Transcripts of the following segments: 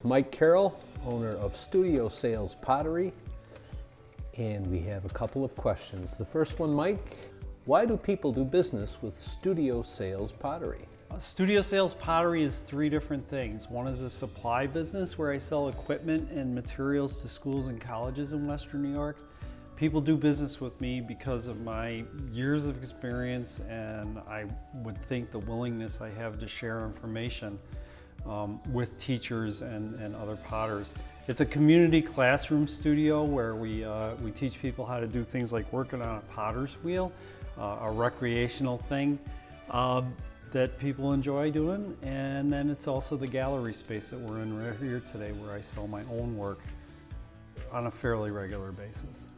Mike Carroll, owner of Studio Sales Pottery, and we have a couple of questions. The first one, Mike, why do people do business with Studio Sales Pottery? Studio Sales Pottery is three different things. One is a supply business where I sell equipment and materials to schools and colleges in Western New York. People do business with me because of my years of experience, and I would think the willingness I have to share information with teachers and other potters. It's a community classroom studio where we teach people how to do things like working on a potter's wheel, a recreational thing that people enjoy doing. And then it's also the gallery space that we're in right here today, where I sell my own work on a fairly regular basis.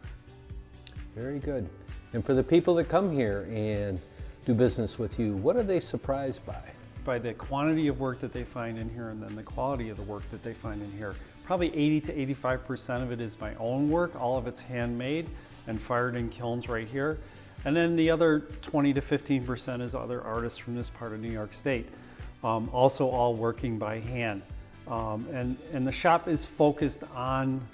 Very good. And for the people that come here and do business with you, what are they surprised by? By the quantity of work that they find in here, and then the quality of the work that they find in here. Probably 80 to 85% of it is my own work. All of it's handmade and fired in kilns right here. And then the other 20 to 15% is other artists from this part of New York State. Also all working by hand. And the shop is focused on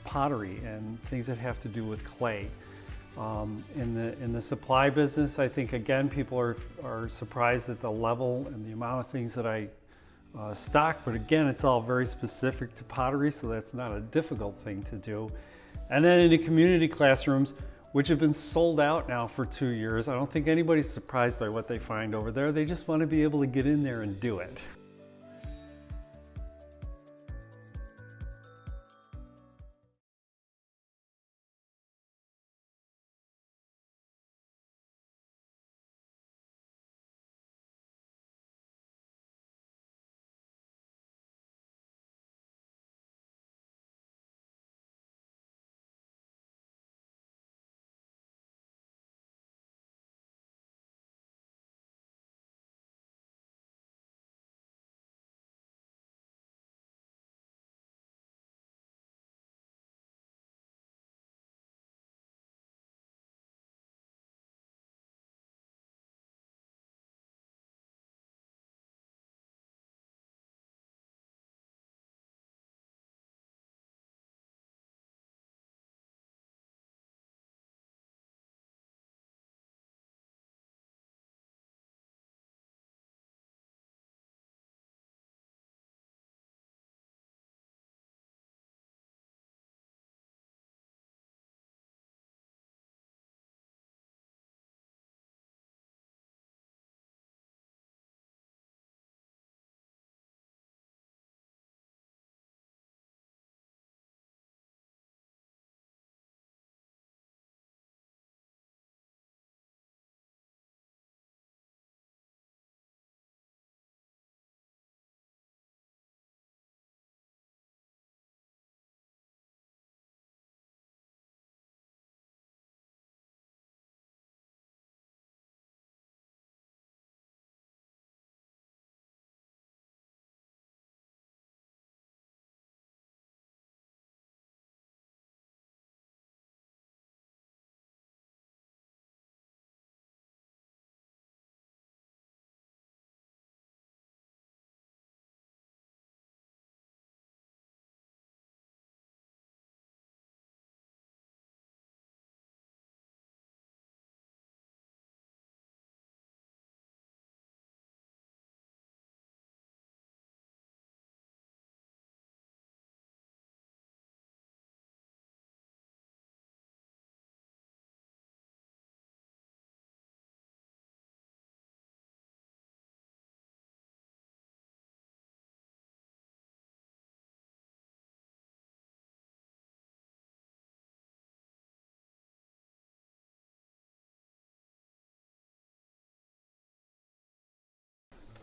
pottery and things that have to do with clay. In the supply business, I think again people are surprised at the level and the amount of things that I stock, but again it's all very specific to pottery, so that's not a difficult thing to do. And then in the community classrooms, which have been sold out now for 2 years, I don't think anybody's surprised by what they find over there. They just want to be able to get in there and do it.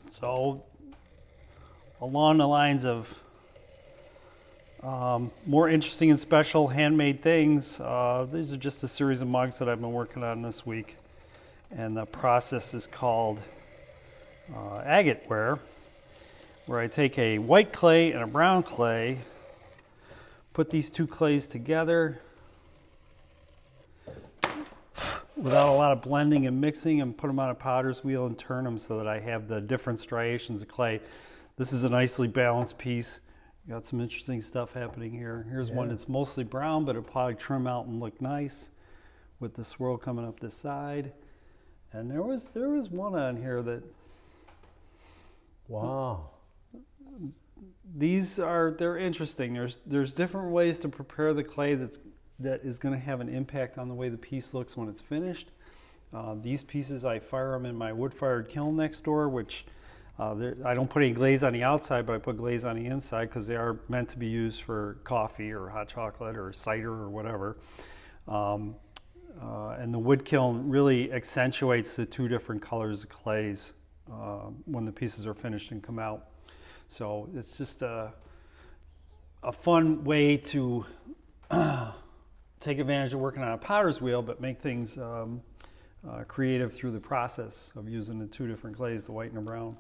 So along the lines of more interesting and special handmade things, these are just a series of mugs that I've been working on this week. And the process is called agate ware, where I take a white clay and a brown clay, put these two clays together without a lot of blending and mixing, and put them on a potter's wheel and turn them so that I have the different striations of clay. This is a nicely balanced piece, Got some interesting stuff happening here. Here's one Yeah. that's mostly brown, but it'll probably trim out and look nice with the swirl coming up this side. And there was one on here that Wow. they're interesting. There's different ways to prepare the clay that is going to have an impact on the way the piece looks when it's finished. These pieces, I fire them in my wood-fired kiln next door, which I don't put any glaze on the outside, but I put glaze on the inside because they are meant to be used for coffee or hot chocolate or cider or whatever. And the wood kiln really accentuates the two different colors of clays when the pieces are finished and come out. So it's just a fun way to take advantage of working on a potter's wheel, but make things creative through the process of using the two different clays, the white and the brown.